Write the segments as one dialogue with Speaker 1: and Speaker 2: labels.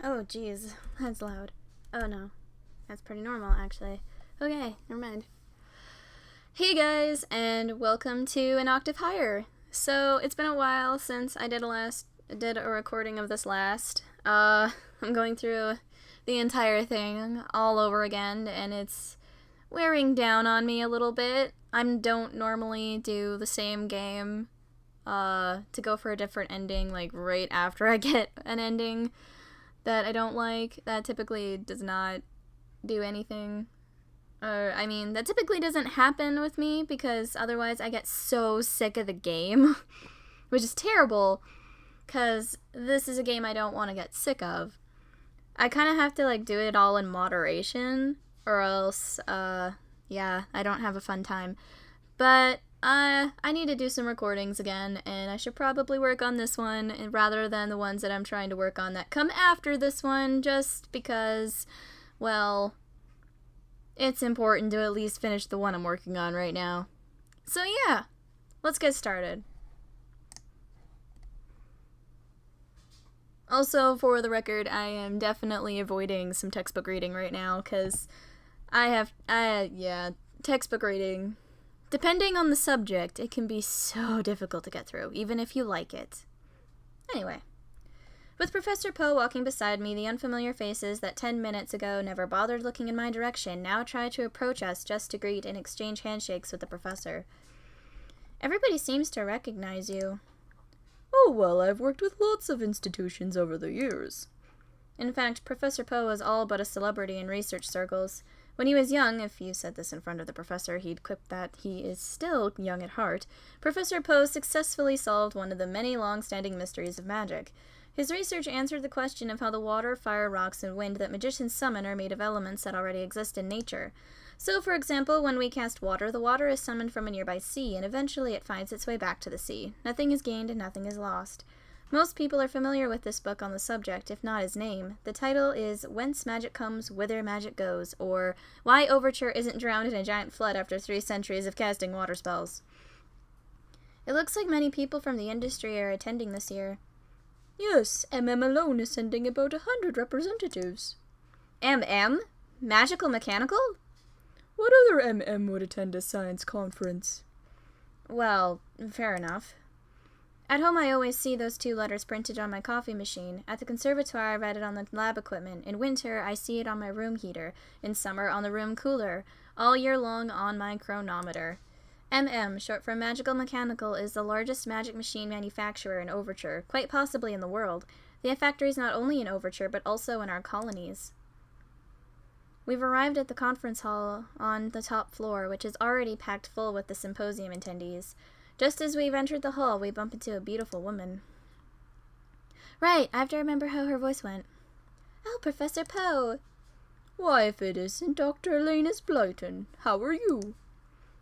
Speaker 1: Oh, geez. That's loud. Oh, no. That's pretty normal, actually. Okay, never mind. Hey, guys, and welcome to An Octave Higher. So, it's been a while since I did a recording of this last. I'm going through the entire thing all over again, and it's wearing down on me a little bit. I don't normally do the same game, to go for a different ending, like, right after I get an ending that I don't like. That typically does not do anything. That typically doesn't happen with me because otherwise I get so sick of the game, which is terrible because this is a game I don't want to get sick of. I kind of have to, like, do it all in moderation or else, I don't have a fun time. But I need to do some recordings again, and I should probably work on this one rather than the ones that I'm trying to work on that come after this one, just because, well, it's important to at least finish the one I'm working on right now. So yeah, let's get started. Also, for the record, I am definitely avoiding some textbook reading right now, because textbook reading, depending on the subject, it can be so difficult to get through, even if you like it. Anyway, with Professor Poe walking beside me, the unfamiliar faces that 10 minutes ago never bothered looking in my direction now try to approach us just to greet and exchange handshakes with the professor. Everybody seems to recognize you.
Speaker 2: Oh, well, I've worked with lots of institutions over the years.
Speaker 1: In fact, Professor Poe is all but a celebrity in research circles. When he was young, if you said this in front of the professor, he'd quip that he is still young at heart, Professor Poe successfully solved one of the many long-standing mysteries of magic. His research answered the question of how the water, fire, rocks, and wind that magicians summon are made of elements that already exist in nature. So, for example, when we cast water, the water is summoned from a nearby sea, and eventually it finds its way back to the sea. Nothing is gained and nothing is lost. Most people are familiar with this book on the subject, if not his name. The title is Whence Magic Comes, Whither Magic Goes, or Why Overture Isn't Drowned in a Giant Flood After 3 Centuries of Casting Water Spells. It looks like many people from the industry are attending this year.
Speaker 2: Yes, MM alone is sending about 100 representatives.
Speaker 1: MM? Magical Mechanical?
Speaker 2: What other MM would attend a science conference?
Speaker 1: Well, fair enough. At home I always see those 2 letters printed on my coffee machine. At the conservatoire I read it on the lab equipment. In winter I see it on my room heater. In summer on the room cooler. All year long on my chronometer. MM, short for Magical Mechanical, is the largest magic machine manufacturer in Overture, quite possibly in the world. They have factories not only in Overture, but also in our colonies. We've arrived at the conference hall on the top floor, which is already packed full with the symposium attendees. Just as we've entered the hall, we bump into a beautiful woman. Right, I have to remember how her voice went. Oh, Professor Poe!
Speaker 2: Why, if it isn't Dr. Elena Blyton. How are you?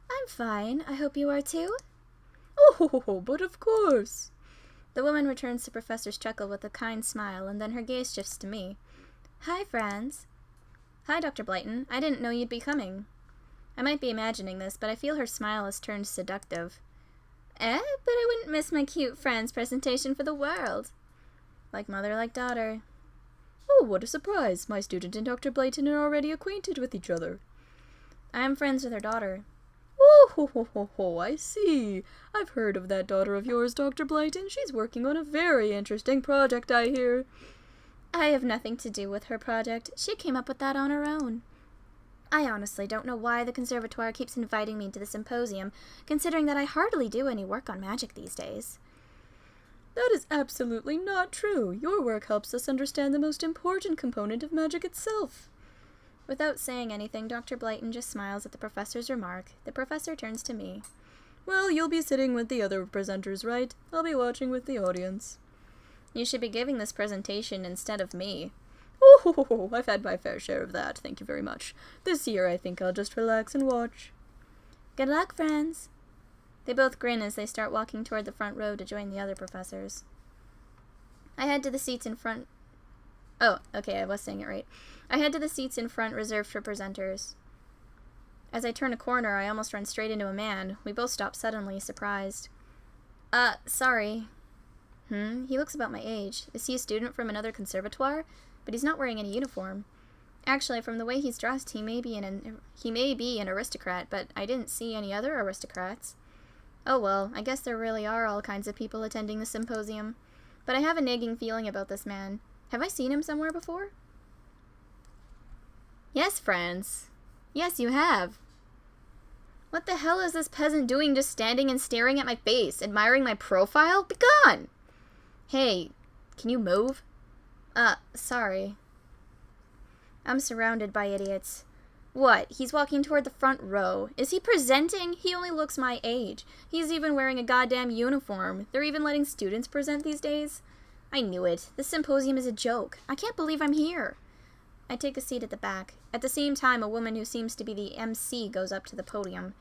Speaker 1: I'm fine. I hope you are too?
Speaker 2: Oh, but of course.
Speaker 1: The woman returns the professor's chuckle with a kind smile, and then her gaze shifts to me. Hi, friends. Hi, Dr. Blyton. I didn't know you'd be coming. I might be imagining this, but I feel her smile has turned seductive. But I wouldn't miss my cute friend's presentation for the world. Like mother, like daughter.
Speaker 2: Oh, what a surprise. My student and Dr. Blyton are already acquainted with each other.
Speaker 1: I am friends with her daughter.
Speaker 2: Oh, I see. I've heard of that daughter of yours, Dr. Blyton. She's working on a very interesting project, I hear.
Speaker 1: I have nothing to do with her project. She came up with that on her own. I honestly don't know why the conservatoire keeps inviting me to the symposium, considering that I hardly do any work on magic these days.
Speaker 2: That is absolutely not true. Your work helps us understand the most important component of magic itself.
Speaker 1: Without saying anything, Dr. Blyton just smiles at the professor's remark. The professor turns to me.
Speaker 2: Well, you'll be sitting with the other presenters, right? I'll be watching with the audience.
Speaker 1: You should be giving this presentation instead of me.
Speaker 2: Oh, I've had my fair share of that, thank you very much. This year I think I'll just relax and watch.
Speaker 1: Good luck, friends. They both grin as they start walking toward the front row to join the other professors. I head to the seats in front... Oh, okay, I was saying it right. I head to the seats in front reserved for presenters. As I turn a corner, I almost run straight into a man. We both stop suddenly, surprised. Sorry. He looks about my age. Is he a student from another conservatoire? But he's not wearing any uniform. Actually, from the way he's dressed, he may be an aristocrat, but I didn't see any other aristocrats. Oh well, I guess there really are all kinds of people attending the symposium. But I have a nagging feeling about this man. Have I seen him somewhere before? Yes, friends. Yes, you have. What the hell is this peasant doing just standing and staring at my face, admiring my profile? Begone! Hey, can you move? Sorry. I'm surrounded by idiots. What? He's walking toward the front row. Is he presenting? He only looks my age. He's even wearing a goddamn uniform. They're even letting students present these days? I knew it. This symposium is a joke. I can't believe I'm here. I take a seat at the back. At the same time, a woman who seems to be the MC goes up to the podium.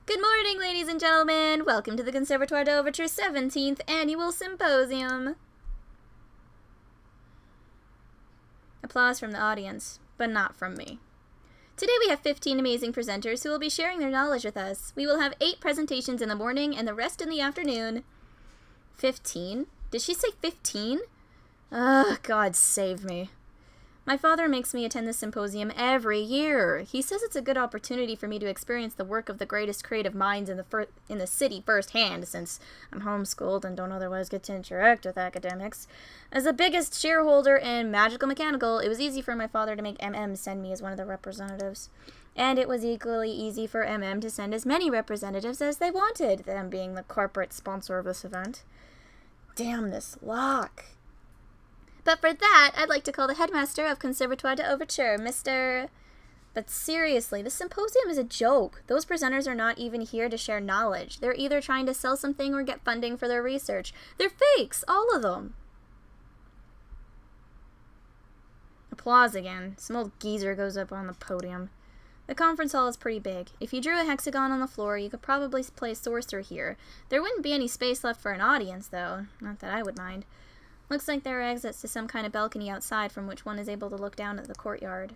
Speaker 1: Good morning, ladies and gentlemen. Welcome to the Conservatoire d'Ouverture 17th Annual Symposium. Applause from the audience, but not from me. Today we have 15 amazing presenters who will be sharing their knowledge with us. We will have 8 presentations in the morning and the rest in the afternoon. 15? Did she say 15? Ugh, God save me. My father makes me attend this symposium every year. He says it's a good opportunity for me to experience the work of the greatest creative minds in the city firsthand, since I'm homeschooled and don't otherwise get to interact with academics. As the biggest shareholder in Magical Mechanical, it was easy for my father to make MM send me as one of the representatives. And it was equally easy for MM to send as many representatives as they wanted, them being the corporate sponsor of this event. Damn this lock. But for that, I'd like to call the headmaster of Conservatoire d'Ouverture, Mr. But seriously, this symposium is a joke. Those presenters are not even here to share knowledge. They're either trying to sell something or get funding for their research. They're fakes, all of them. Applause again. Some old geezer goes up on the podium. The conference hall is pretty big. If you drew a hexagon on the floor, you could probably play sorcerer here. There wouldn't be any space left for an audience, though. Not that I would mind. Looks like there are exits to some kind of balcony outside from which one is able to look down at the courtyard.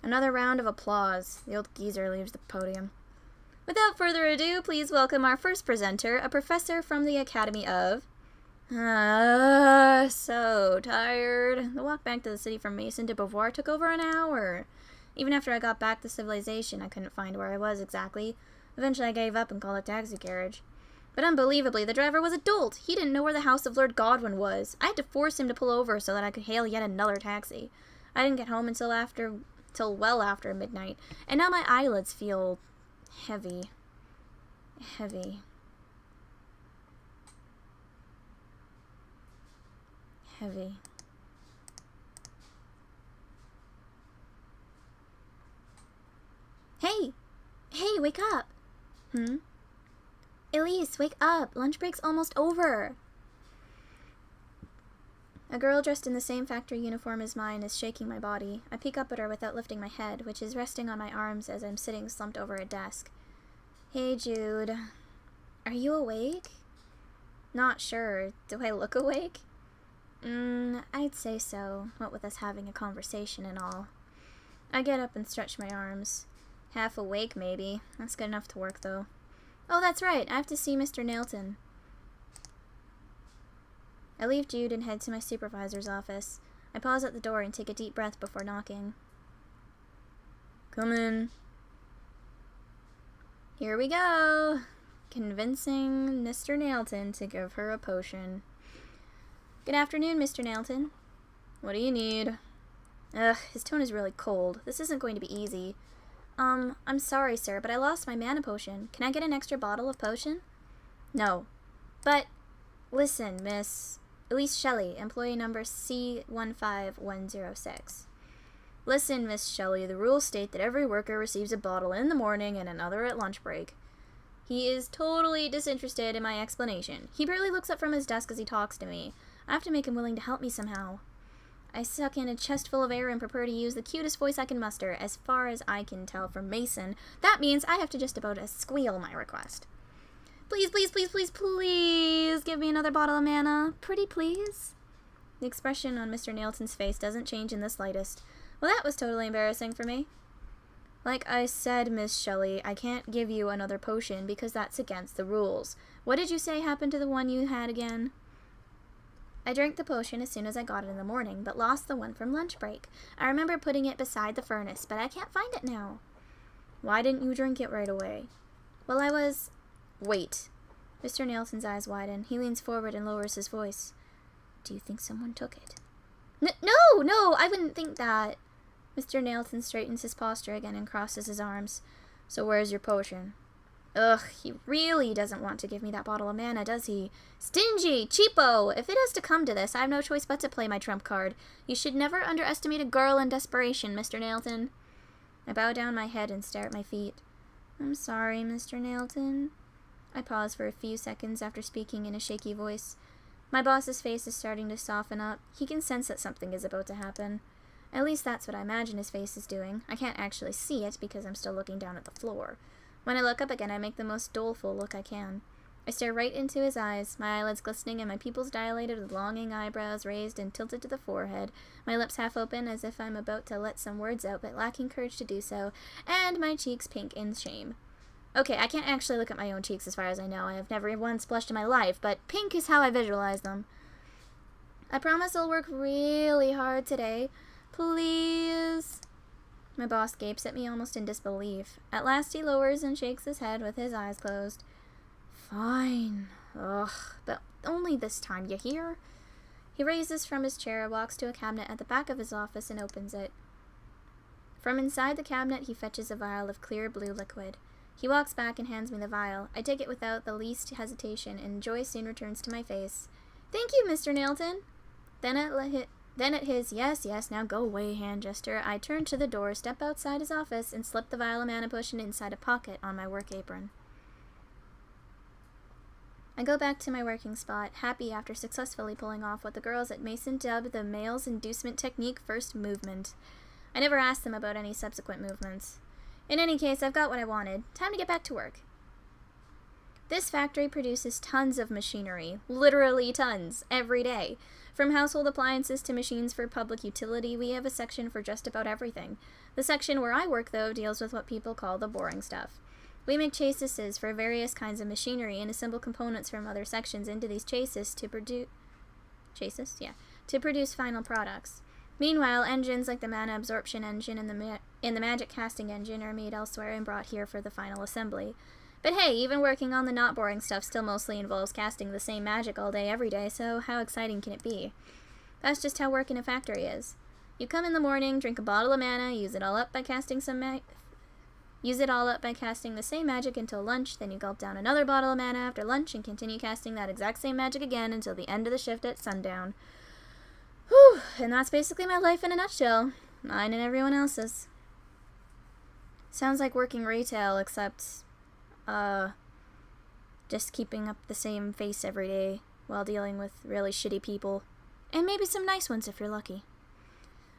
Speaker 1: Another round of applause. The old geezer leaves the podium. Without further ado, please welcome our first presenter, a professor from the Academy of... so tired. The walk back to the city from Mason to Beauvoir took over an hour. Even after I got back to civilization, I couldn't find where I was exactly. Eventually I gave up and called a taxi carriage. But unbelievably, the driver was a dolt. He didn't know where the house of Lord Godwin was. I had to force him to pull over so that I could hail yet another taxi. I didn't get home until well after midnight, and now my eyelids feel heavy. Heavy. Heavy. Hey! Hey, wake up! Elise, wake up! Lunch break's almost over! A girl dressed in the same factory uniform as mine is shaking my body. I peek up at her without lifting my head, which is resting on my arms as I'm sitting slumped over a desk. Hey, Jude. Are you awake? Not sure. Do I look awake? I'd say so, what with us having a conversation and all. I get up and stretch my arms. Half awake, maybe. That's good enough to work, though. Oh, that's right. I have to see Mr. Nailton. I leave Jude and head to my supervisor's office. I pause at the door and take a deep breath before knocking. Come in. Here we go. Convincing Mr. Nailton to give her a potion. Good afternoon, Mr. Nailton. What do you need? Ugh, his tone is really cold. This isn't going to be easy. I'm sorry, sir, but I lost my mana potion. Can I get an extra bottle of potion? No. But, listen, Miss Elise Shelley, employee number C15106. Listen, Miss Shelley, the rules state that every worker receives a bottle in the morning and another at lunch break. He is totally disinterested in my explanation. He barely looks up from his desk as he talks to me. I have to make him willing to help me somehow. I suck in a chest full of air and prepare to use the cutest voice I can muster. As far as I can tell from Mason, that means I have to just about squeal my request. Please, please, please, please, please give me another bottle of mana. Pretty please? The expression on Mr. Nailton's face doesn't change in the slightest. Well, that was totally embarrassing for me. Like I said, Miss Shelley, I can't give you another potion because that's against the rules. What did you say happened to the one you had again? I drank the potion as soon as I got it in the morning, but lost the one from lunch break. I remember putting it beside the furnace, but I can't find it now. Why didn't you drink it right away? Well, I was... Wait. Mr. Nailton's eyes widen. He leans forward and lowers his voice. Do you think someone took it? No, I wouldn't think that. Mr. Nailton straightens his posture again and crosses his arms. So where's your potion? Ugh, he really doesn't want to give me that bottle of mana, does he? Stingy! Cheapo! If it has to come to this, I have no choice but to play my trump card. You should never underestimate a girl in desperation, Mr. Nailton. I bow down my head and stare at my feet. I'm sorry, Mr. Nailton. I pause for a few seconds after speaking in a shaky voice. My boss's face is starting to soften up. He can sense that something is about to happen. At least that's what I imagine his face is doing. I can't actually see it because I'm still looking down at the floor. When I look up again, I make the most doleful look I can. I stare right into his eyes, my eyelids glistening and my pupils dilated with longing eyebrows raised and tilted to the forehead, my lips half open as if I'm about to let some words out but lacking courage to do so, and my cheeks pink in shame. Okay, I can't actually look at my own cheeks as far as I know. I have never once blushed in my life, but pink is how I visualize them. I promise I'll work really hard today. Please. My boss gapes at me almost in disbelief. At last he lowers and shakes his head with his eyes closed. Fine. Ugh, but only this time, you hear? He raises from his chair, walks to a cabinet at the back of his office, and opens it. From inside the cabinet, he fetches a vial of clear blue liquid. He walks back and hands me the vial. I take it without the least hesitation, and joy soon returns to my face. Thank you, Mr. Nailton. Then at his yes, now go away hand gesture, I turn to the door, step outside his office, and slip the vial of mana potion inside a pocket on my work apron. I go back to my working spot, happy after successfully pulling off what the girls at Mason dubbed the male's inducement technique first movement. I never asked them about any subsequent movements. In any case, I've got what I wanted. Time to get back to work. This factory produces tons of machinery, literally tons, every day. From household appliances to machines for public utility, we have a section for just about everything. The section where I work, though, deals with what people call the boring stuff. We make chassises for various kinds of machinery and assemble components from other sections into these chassis to produce final products. Meanwhile, engines like the mana absorption engine and the magic casting engine are made elsewhere and brought here for the final assembly. But hey, even working on the not boring stuff still mostly involves casting the same magic all day every day, so how exciting can it be? That's just how work in a factory is. You come in the morning, drink a bottle of mana, use it all up by casting the same magic until lunch, then you gulp down another bottle of mana after lunch and continue casting that exact same magic again until the end of the shift at sundown. Whew, and that's basically my life in a nutshell. Mine and everyone else's. Sounds like working retail, except, just keeping up the same face every day while dealing with really shitty people. And maybe some nice ones if you're lucky.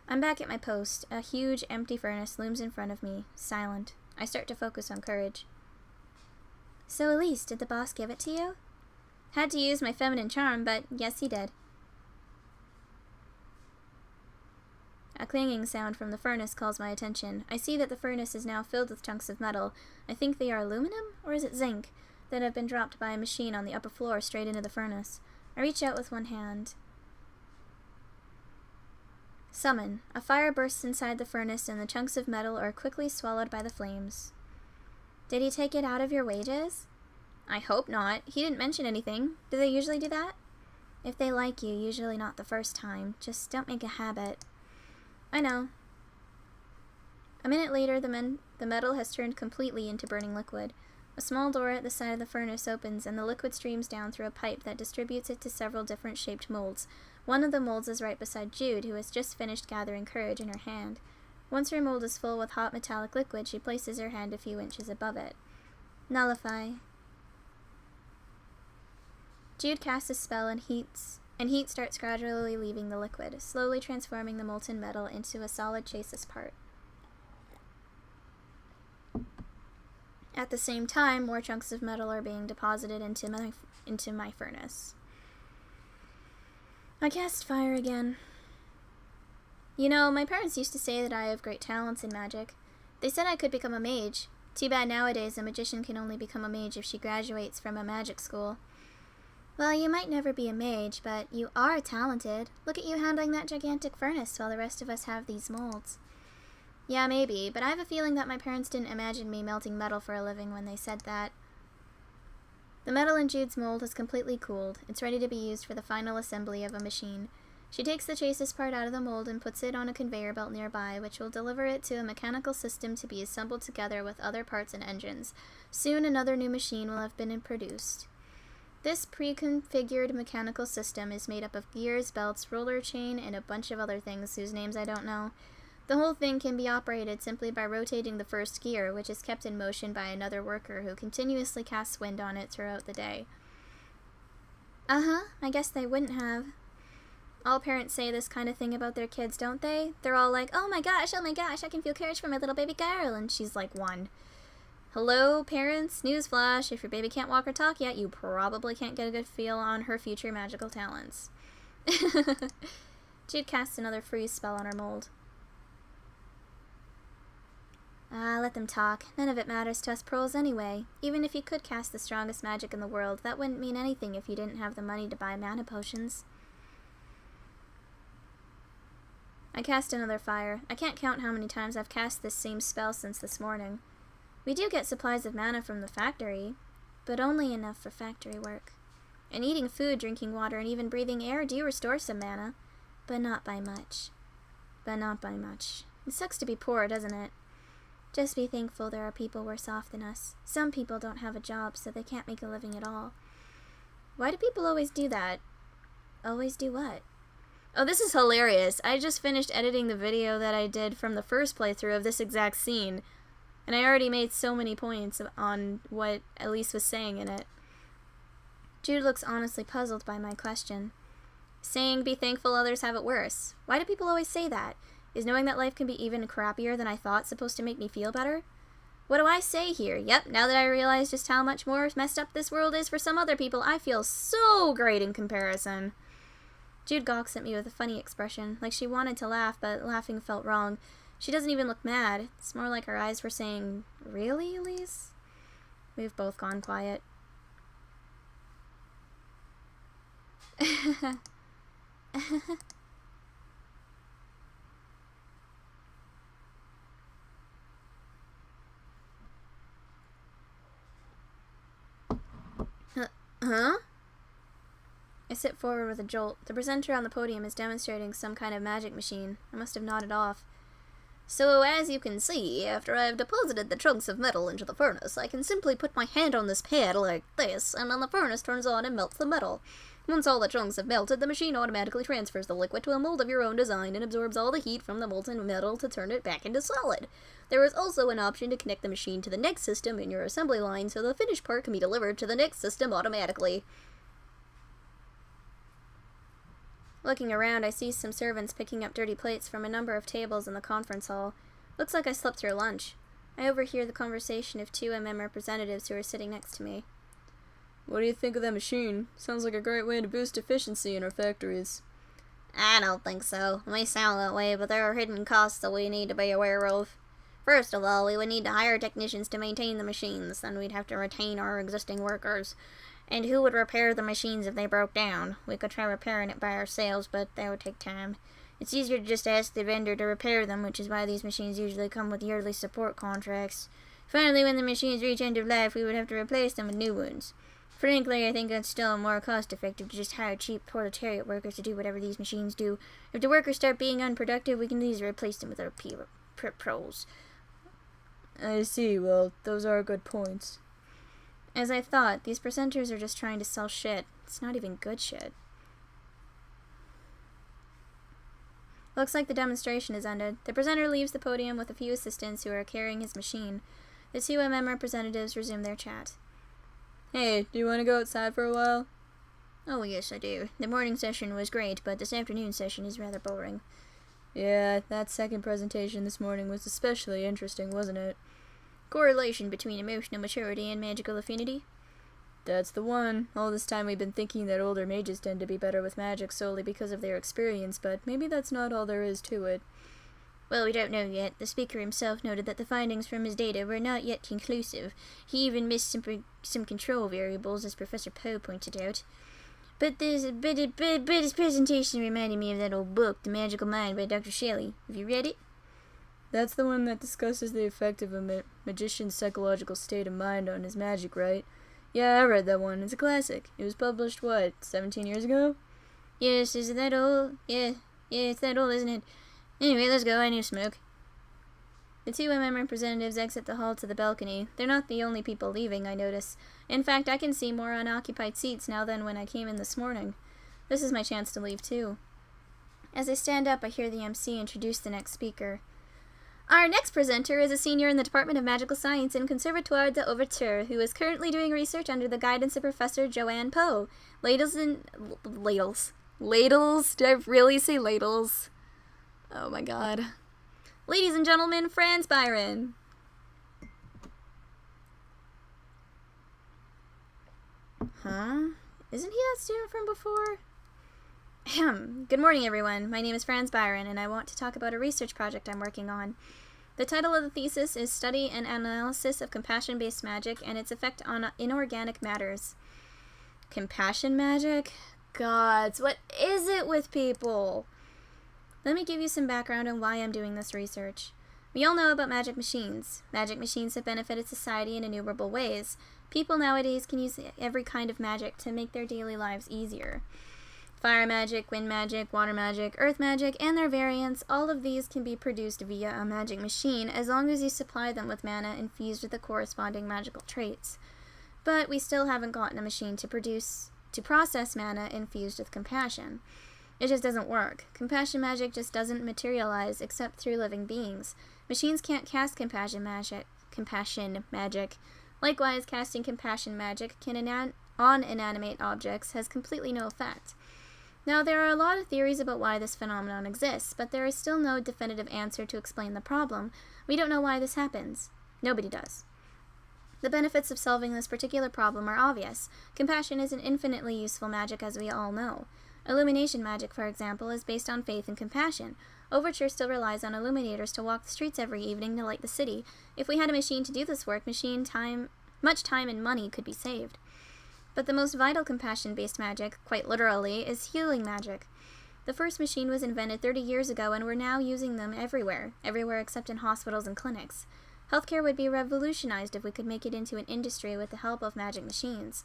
Speaker 1: I'm back at my post. A huge, empty furnace looms in front of me, silent. I start to focus on courage. So Elise, did the boss give it to you? Had to use my feminine charm, but yes, he did. A clanging sound from the furnace calls my attention. I see that the furnace is now filled with chunks of metal. I think they are aluminum, or is it zinc, that have been dropped by a machine on the upper floor straight into the furnace. I reach out with one hand. Summon. A fire bursts inside the furnace and the chunks of metal are quickly swallowed by the flames. Did he take it out of your wages? I hope not. He didn't mention anything. Do they usually do that? If they like you, usually not the first time. Just don't make a habit. I know. A minute later, the metal has turned completely into burning liquid. A small door at the side of the furnace opens, and the liquid streams down through a pipe that distributes it to several different shaped molds. One of the molds is right beside Jude, who has just finished gathering courage in her hand. Once her mold is full with hot metallic liquid, she places her hand a few inches above it. Nullify. Jude casts a spell and heat starts gradually leaving the liquid, slowly transforming the molten metal into a solid chassis part. At the same time, more chunks of metal are being deposited into my furnace. I cast fire again. You know, my parents used to say that I have great talents in magic. They said I could become a mage. Too bad nowadays a magician can only become a mage if she graduates from a magic school. Well, you might never be a mage, but you are talented. Look at you handling that gigantic furnace while the rest of us have these molds. Yeah, maybe, but I have a feeling that my parents didn't imagine me melting metal for a living when they said that. The metal in Jude's mold has completely cooled. It's ready to be used for the final assembly of a machine. She takes the chassis part out of the mold and puts it on a conveyor belt nearby, which will deliver it to a mechanical system to be assembled together with other parts and engines. Soon another new machine will have been produced. This pre-configured mechanical system is made up of gears, belts, roller chain, and a bunch of other things whose names I don't know. The whole thing can be operated simply by rotating the first gear, which is kept in motion by another worker who continuously casts wind on it throughout the day. I guess they wouldn't have. All parents say this kind of thing about their kids, don't they? They're all like, oh my gosh, I can feel courage for my little baby girl, and she's like 1. Hello, parents? Newsflash, if your baby can't walk or talk yet, you probably can't get a good feel on her future magical talents. Jude casts another freeze spell on her mold. Let them talk. None of it matters to us proles anyway. Even if you could cast the strongest magic in the world, that wouldn't mean anything if you didn't have the money to buy mana potions. I cast another fire. I can't count how many times I've cast this same spell since this morning. We do get supplies of mana from the factory, but only enough for factory work. And eating food, drinking water, and even breathing air do restore some mana, but not by much. It sucks to be poor, doesn't it? Just be thankful there are people worse off than us. Some people don't have a job, so they can't make a living at all. Why do people always do that? Always do what? Oh, this is hilarious. I just finished editing the video that I did from the first playthrough of this exact scene, and I already made so many points on what Elise was saying in it. Jude looks honestly puzzled by my question. Saying be thankful others have it worse. Why do people always say that? Is knowing that life can be even crappier than I thought supposed to make me feel better? What do I say here? Yep, now that I realize just how much more messed up this world is for some other people, I feel so great in comparison. Jude gawks at me with a funny expression, like she wanted to laugh, but laughing felt wrong. She doesn't even look mad. It's more like her eyes were saying, "Really, Elise?" We've both gone quiet. Huh? I sit forward with a jolt. The presenter on the podium is demonstrating some kind of magic machine. I must have nodded off. So, as you can see, after I have deposited the chunks of metal into the furnace, I can simply put my hand on this pad like this, and then the furnace turns on and melts the metal. Once all the chunks have melted, the machine automatically transfers the liquid to a mold of your own design and absorbs all the heat from the molten metal to turn it back into solid. There is also an option to connect the machine to the next system in your assembly line so the finished part can be delivered to the next system automatically. Looking around, I see some servants picking up dirty plates from a number of tables in the conference hall. Looks like I slept through lunch. I overhear the conversation of 2 representatives who are sitting next to me.
Speaker 2: What do you think of that machine? Sounds like a great way to boost efficiency in our factories.
Speaker 3: I don't think so. It may sound that way, but there are hidden costs that we need to be aware of. First of all, we would need to hire technicians to maintain the machines, then we'd have to retain our existing workers. And who would repair the machines if they broke down? We could try repairing it by ourselves, but that would take time. It's easier to just ask the vendor to repair them, which is why these machines usually come with yearly support contracts. Finally, when the machines reach end of life, we would have to replace them with new ones. Frankly, I think it's still more cost-effective to just hire cheap proletariat workers to do whatever these machines do. If the workers start being unproductive, we can easily replace them with our pros.
Speaker 2: I see. Well, those are good points.
Speaker 1: As I thought, these presenters are just trying to sell shit. It's not even good shit. Looks like the demonstration is ended. The presenter leaves the podium with a few assistants who are carrying his machine. The 2 representatives resume their chat.
Speaker 2: Hey, do you want to go outside for a while?
Speaker 3: Oh, yes, I do. The morning session was great, but this afternoon session is rather boring.
Speaker 2: Yeah, that second presentation this morning was especially interesting, wasn't it?
Speaker 3: Correlation between emotional maturity and magical affinity?
Speaker 2: That's the one. All this time we've been thinking that older mages tend to be better with magic solely because of their experience, but maybe that's not all there is to it.
Speaker 3: Well, we don't know yet. The speaker himself noted that the findings from his data were not yet conclusive. He even missed some control variables, as Professor Poe pointed out. But his presentation reminded me of that old book, The Magical Mind by Dr. Shelley. Have you read it?
Speaker 2: That's the one that discusses the effect of a magician's psychological state of mind on his magic, right? Yeah, I read that one. It's a classic. It was published, 17 years ago?
Speaker 3: Yes, is it that old? Yeah, it's that old, isn't it? Anyway, let's go. I need a smoke.
Speaker 1: The two women representatives exit the hall to the balcony. They're not the only people leaving, I notice. In fact, I can see more unoccupied seats now than when I came in this morning. This is my chance to leave, too. As I stand up, I hear the MC introduce the next speaker. Our next presenter is a senior in the Department of Magical Science in Conservatoire d'Ouverture, who is currently doing research under the guidance of Professor Joanne Poe. Ladles? Did I really say ladles? Oh my god. Ladies and gentlemen, Franz Byron. Huh? Isn't he that student from before? Good morning, everyone. My name is Franz Byron, and I want to talk about a research project I'm working on. The title of the thesis is Study and Analysis of Compassion-Based Magic and its Effect on Inorganic Matters. Compassion magic? Gods, what is it with people? Let me give you some background on why I'm doing this research. We all know about magic machines. Magic machines have benefited society in innumerable ways. People nowadays can use every kind of magic to make their daily lives easier. Fire magic, wind magic, water magic, earth magic, and their variants, all of these can be produced via a magic machine as long as you supply them with mana infused with the corresponding magical traits. But we still haven't gotten a machine to process mana infused with compassion. It just doesn't work. Compassion magic just doesn't materialize except through living beings. Machines can't cast compassion magic. Likewise, casting compassion magic on inanimate objects has completely no effect. Now, there are a lot of theories about why this phenomenon exists, but there is still no definitive answer to explain the problem. We don't know why this happens. Nobody does. The benefits of solving this particular problem are obvious. Compassion is an infinitely useful magic, as we all know. Illumination magic, for example, is based on faith and compassion. Overture still relies on illuminators to walk the streets every evening to light the city. If we had a machine to do this work, much time and money could be saved. But the most vital compassion-based magic, quite literally, is healing magic. The first machine was invented 30 years ago, and we're now using them everywhere except in hospitals and clinics. Healthcare would be revolutionized if we could make it into an industry with the help of magic machines.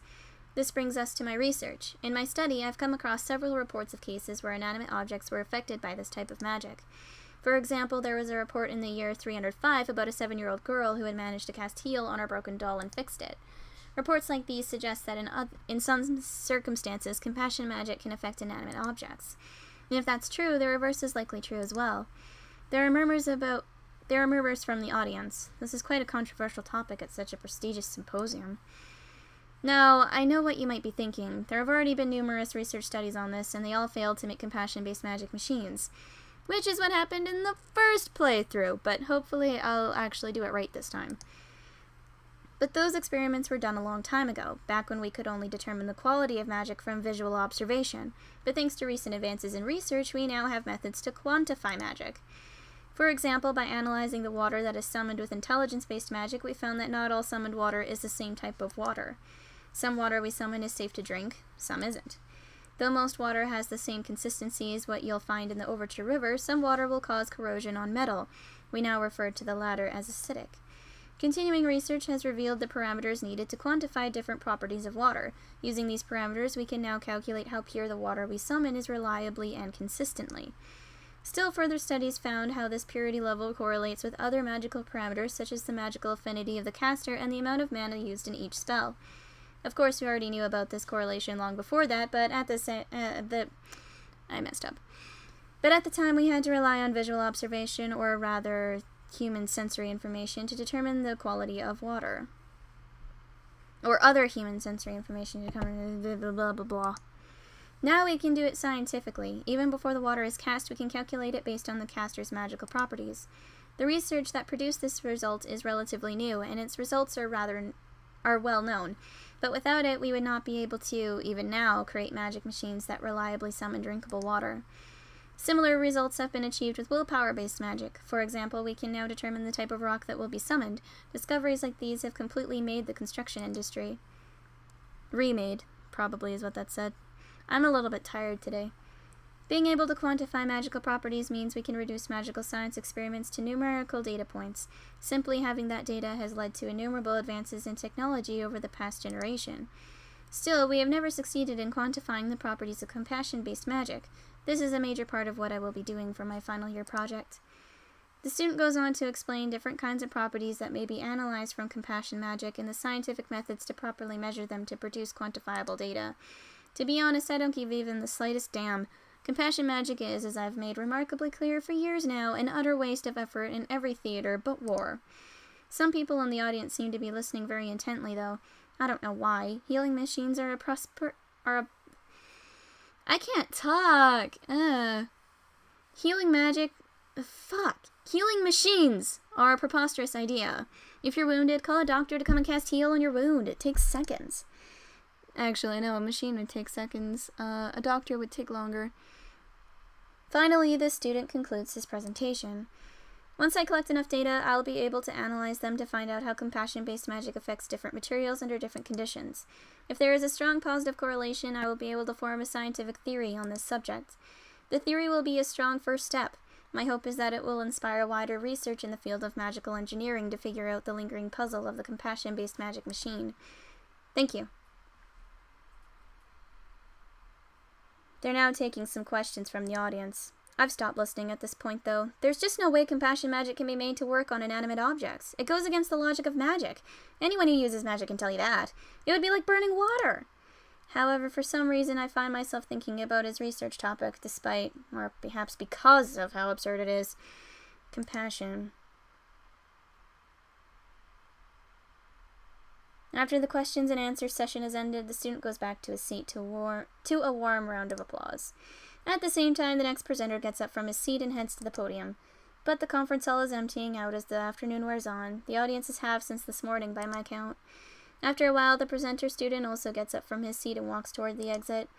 Speaker 1: This brings us to my research. In my study, I've come across several reports of cases where inanimate objects were affected by this type of magic. For example, there was a report in the year 305 about a 7-year-old girl who had managed to cast heal on her broken doll and fixed it. Reports like these suggest that in some circumstances, compassion magic can affect inanimate objects. And if that's true, the reverse is likely true as well. There are murmurs from the audience. This is quite a controversial topic at such a prestigious symposium. Now, I know what you might be thinking. There have already been numerous research studies on this, and they all failed to make compassion-based magic machines. Which is what happened in the first playthrough, but hopefully I'll actually do it right this time. But those experiments were done a long time ago, back when we could only determine the quality of magic from visual observation. But thanks to recent advances in research, we now have methods to quantify magic. For example, by analyzing the water that is summoned with intelligence-based magic, we found that not all summoned water is the same type of water. Some water we summon is safe to drink, some isn't. Though most water has the same consistency as what you'll find in the Overture River, some water will cause corrosion on metal. We now refer to the latter as acidic. Continuing research has revealed the parameters needed to quantify different properties of water. Using these parameters, we can now calculate how pure the water we summon is reliably and consistently. Still further studies found how this purity level correlates with other magical parameters such as the magical affinity of the caster and the amount of mana used in each spell. Of course, we already knew about this correlation long before that, but at I messed up. But at the time, we had to rely on visual observation, or rather, human sensory information to determine the quality of water. Or other human sensory information to determine blah, blah, blah, blah, blah. Now we can do it scientifically. Even before the water is cast, we can calculate it based on the caster's magical properties. The research that produced this result is relatively new, and its results are well known. But without it, we would not be able to, even now, create magic machines that reliably summon drinkable water. Similar results have been achieved with willpower-based magic. For example, we can now determine the type of rock that will be summoned. Discoveries like these have completely made the construction industry. Remade, probably is what that said. I'm a little bit tired today. Being able to quantify magical properties means we can reduce magical science experiments to numerical data points. Simply having that data has led to innumerable advances in technology over the past generation. Still, we have never succeeded in quantifying the properties of compassion-based magic. This is a major part of what I will be doing for my final year project. The student goes on to explain different kinds of properties that may be analyzed from compassion magic and the scientific methods to properly measure them to produce quantifiable data. To be honest, I don't give even the slightest damn. Compassion magic is, as I've made remarkably clear for years now, an utter waste of effort in every theater but war. Some people in the audience seem to be listening very intently, though. I don't know why. Healing machines are I can't talk. Healing magic... Healing machines are a preposterous idea. If you're wounded, call a doctor to come and cast heal on your wound. It takes seconds. Actually, no, a machine would take seconds. A doctor would take longer. Finally, the student concludes his presentation. Once I collect enough data, I'll be able to analyze them to find out how compassion-based magic affects different materials under different conditions. If there is a strong positive correlation, I will be able to form a scientific theory on this subject. The theory will be a strong first step. My hope is that it will inspire wider research in the field of magical engineering to figure out the lingering puzzle of the compassion-based magic machine. Thank you. They're now taking some questions from the audience. I've stopped listening at this point, though. There's just no way compassion magic can be made to work on inanimate objects. It goes against the logic of magic. Anyone who uses magic can tell you that. It would be like burning water. However, for some reason, I find myself thinking about his research topic, despite, or perhaps because of how absurd it is. Compassion. After the questions and answers session is ended, the student goes back to his seat to a warm round of applause. At the same time, the next presenter gets up from his seat and heads to the podium. But the conference hall is emptying out as the afternoon wears on. The audience is half since this morning, by my count. After a while, the presenter student also gets up from his seat and walks toward the exit.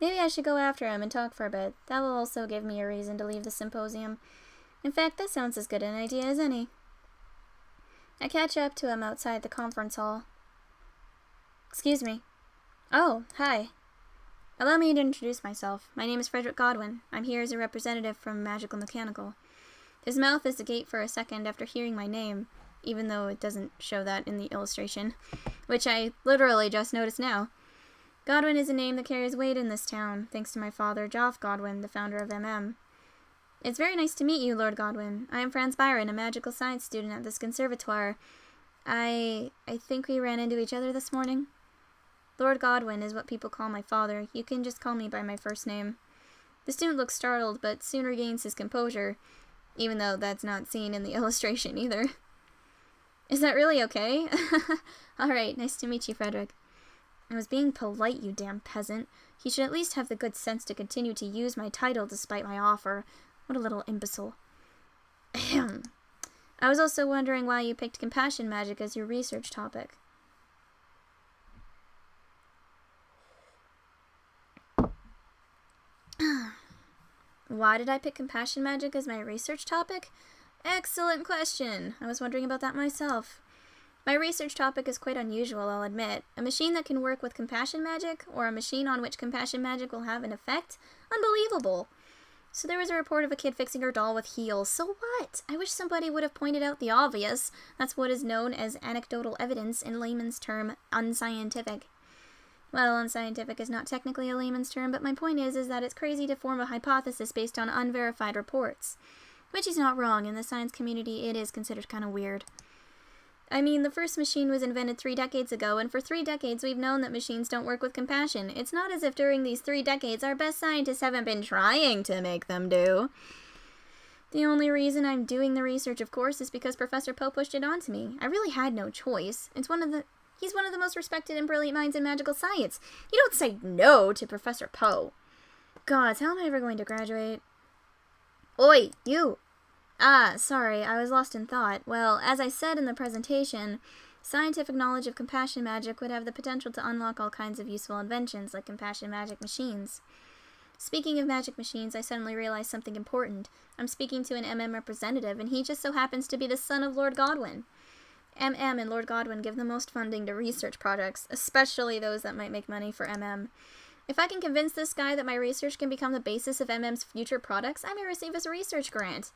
Speaker 1: Maybe I should go after him and talk for a bit. That will also give me a reason to leave the symposium. In fact, that sounds as good an idea as any. I catch up to him outside the conference hall. Excuse me. Oh, hi. Allow me to introduce myself. My name is Frederick Godwin. I'm here as a representative from Magical Mechanical. His mouth is agape for a second after hearing my name, even though it doesn't show that in the illustration, which I literally just noticed now. Godwin is a name that carries weight in this town, thanks to my father, Joff Godwin, the founder of MM. It's very nice to meet you, Lord Godwin. I am Franz Byron, a magical science student at this conservatoire. I think we ran into each other this morning. Lord Godwin is what people call my father. You can just call me by my first name. The student looks startled, but soon regains his composure, even though that's not seen in the illustration either. Is that really okay? Alright, nice to meet you, Frederick. I was being polite, you damn peasant. He should at least have the good sense to continue to use my title despite my offer. What a little imbecile. Ahem. I was also wondering why you picked compassion magic as your research topic. Why did I pick compassion magic as my research topic? Excellent question. I was wondering about that myself. My research topic is quite unusual, I'll admit. A machine that can work with compassion magic, or a machine on which compassion magic will have an effect? Unbelievable. So there was a report of a kid fixing her doll with heels. So what? I wish somebody would have pointed out the obvious. That's what is known as anecdotal evidence, in layman's term, unscientific. Well, unscientific is not technically a layman's term, but my point is that it's crazy to form a hypothesis based on unverified reports. Which is not wrong. In the science community, it is considered kind of weird. I mean, the first machine was invented 3 decades ago, and for 3 decades we've known that machines don't work with compassion. It's not as if during these 3 decades our best scientists haven't been trying to make them do. The only reason I'm doing the research, of course, is because Professor Poe pushed it onto me. I really had no choice. He's one of the most respected and brilliant minds in magical science. You don't say no to Professor Poe. Gods, how am I ever going to graduate? Oi, you! Sorry, I was lost in thought. Well, as I said in the presentation, scientific knowledge of compassion magic would have the potential to unlock all kinds of useful inventions, like compassion magic machines. Speaking of magic machines, I suddenly realized something important. I'm speaking to an MM representative, and he just so happens to be the son of Lord Godwin. MM and Lord Godwin give the most funding to research projects, especially those that might make money for MM. If I can convince this guy that my research can become the basis of MM's future products, I may receive a research grant.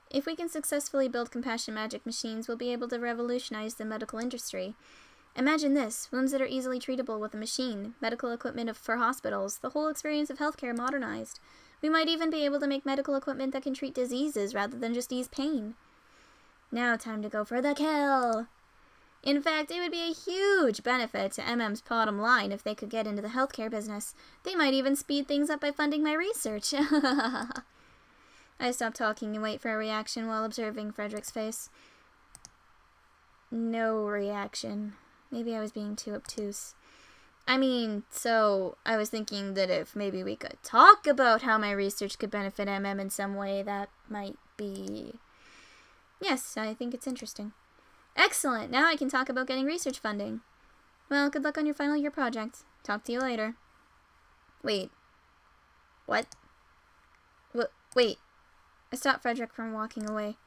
Speaker 1: If we can successfully build compassion magic machines, we'll be able to revolutionize the medical industry. Imagine this, wounds that are easily treatable with a machine, medical equipment for hospitals, the whole experience of healthcare modernized. We might even be able to make medical equipment that can treat diseases rather than just ease pain. Now time to go for the kill! In fact, it would be a huge benefit to MM's bottom line if they could get into the healthcare business. They might even speed things up by funding my research. I stopped talking and wait for a reaction while observing Frederick's face. No reaction. Maybe I was being too obtuse. I was thinking that if maybe we could talk about how my research could benefit MM in some way, that might be... Yes, I think it's interesting. Excellent! Now I can talk about getting research funding. Well, good luck on your final year project. Talk to you later. Wait. What? Wait. I stopped Frederick from walking away.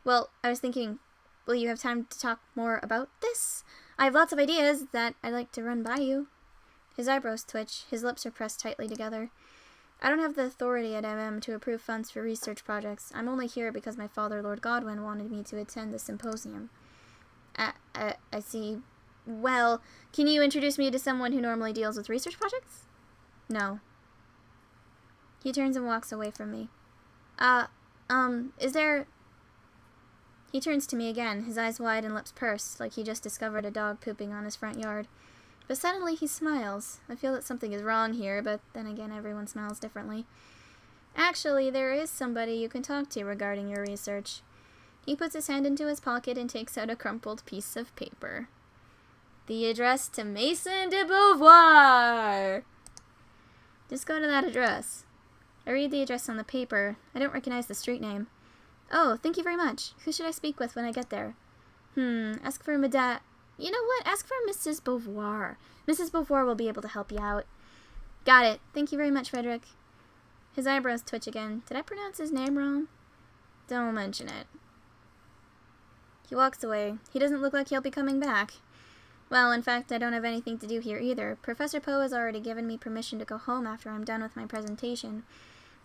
Speaker 1: Well, I was thinking, will you have time to talk more about this? I have lots of ideas that I'd like to run by you. His eyebrows twitch. His lips are pressed tightly together. I don't have the authority at MM to approve funds for research projects. I'm only here because my father, Lord Godwin, wanted me to attend the symposium. I see. Well, can you introduce me to someone who normally deals with research projects? No. He turns and walks away from me. Is there... He turns to me again, his eyes wide and lips pursed, like he just discovered a dog pooping on his front yard. But suddenly he smiles. I feel that something is wrong here, but then again everyone smiles differently. Actually, there is somebody you can talk to regarding your research. He puts his hand into his pocket and takes out a crumpled piece of paper. The address to Mason de Beauvoir! Just go to that address. I read the address on the paper. I don't recognize the street name. Oh, thank you very much. Who should I speak with when I get there? Ask for Madame... You know what? Ask for Mrs. Beauvoir. Mrs. Beauvoir will be able to help you out. Got it. Thank you very much, Frederick. His eyebrows twitch again. Did I pronounce his name wrong? Don't mention it. He walks away. He doesn't look like he'll be coming back. Well, in fact, I don't have anything to do here either. Professor Poe has already given me permission to go home after I'm done with my presentation.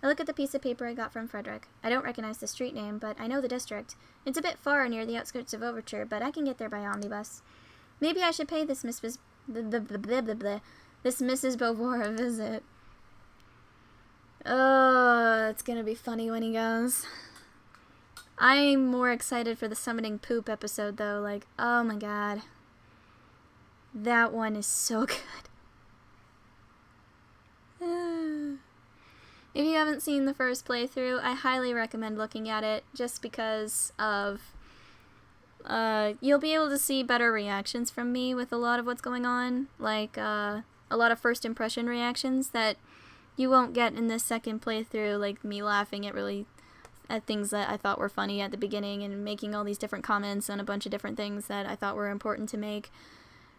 Speaker 1: I look at the piece of paper I got from Frederick. I don't recognize the street name, but I know the district. It's a bit far near the outskirts of Overture, but I can get there by omnibus. Maybe I should pay this Mrs. Beauvoir a visit. Oh, it's gonna be funny when he goes. I'm more excited for the summoning poop episode, though. Like, oh my god. That one is so good. If you haven't seen the first playthrough, I highly recommend looking at it, just because of... you'll be able to see better reactions from me with a lot of what's going on. Like, a lot of first impression reactions that you won't get in this second playthrough, like me laughing at things that I thought were funny at the beginning and making all these different comments on a bunch of different things that I thought were important to make.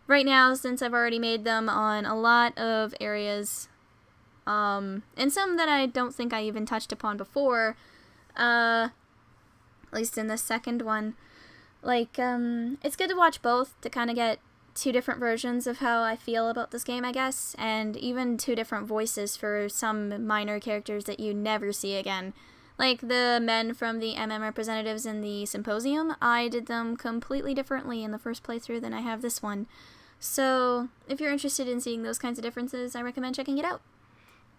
Speaker 1: Right now, since I've already made them on a lot of areas, and some that I don't think I even touched upon before, at least in the second one, like, it's good to watch both to kind of get two different versions of how I feel about this game, I guess, and even two different voices for some minor characters that you never see again. Like the men from the MM representatives in the symposium, I did them completely differently in the first playthrough than I have this one. So, if you're interested in seeing those kinds of differences, I recommend checking it out.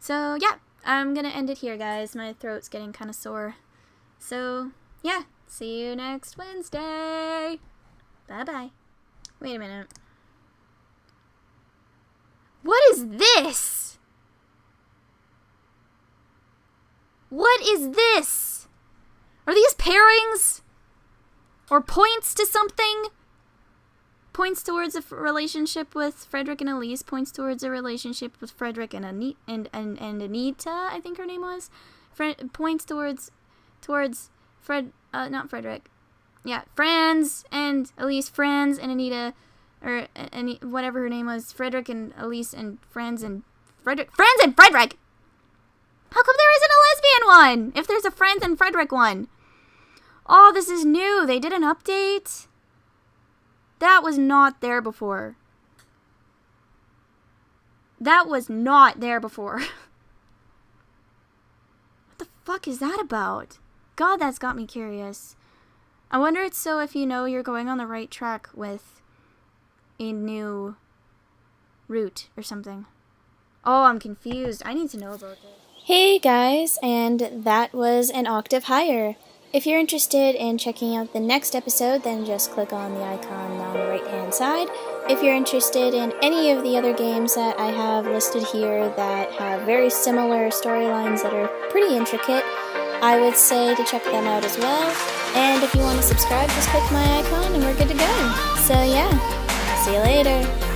Speaker 1: So, yeah, I'm gonna end it here, guys. My throat's getting kind of sore. So, yeah, see you next Wednesday. Bye-bye. Wait a minute. What is this? What is this? Are these pairings? Or points to something? Points towards a relationship with Frederick and Elise. Points towards a relationship with Frederick and Anita, I think her name was. Points towards not Frederick. Yeah, Franz and Elise, Franz and Anita, or whatever her name was. Frederick and Elise and Franz and Frederick. Franz and Frederick! How come there isn't a lesbian one? If there's a Franz and Frederick one. Oh, this is new. They did an update. That was not there before. That was not there before. What the fuck is that about? God, that's got me curious. I wonder it's so if you know you're going on the right track with a new route or something. Oh, I'm confused. I need to know about this. Hey guys, and that was an octave higher. If you're interested in checking out the next episode, then just click on the icon on the right hand side. If you're interested in any of the other games that I have listed here that have very similar storylines that are pretty intricate, I would say to check them out as well. And if you want to subscribe, just click my icon and we're good to go. So yeah, see you later.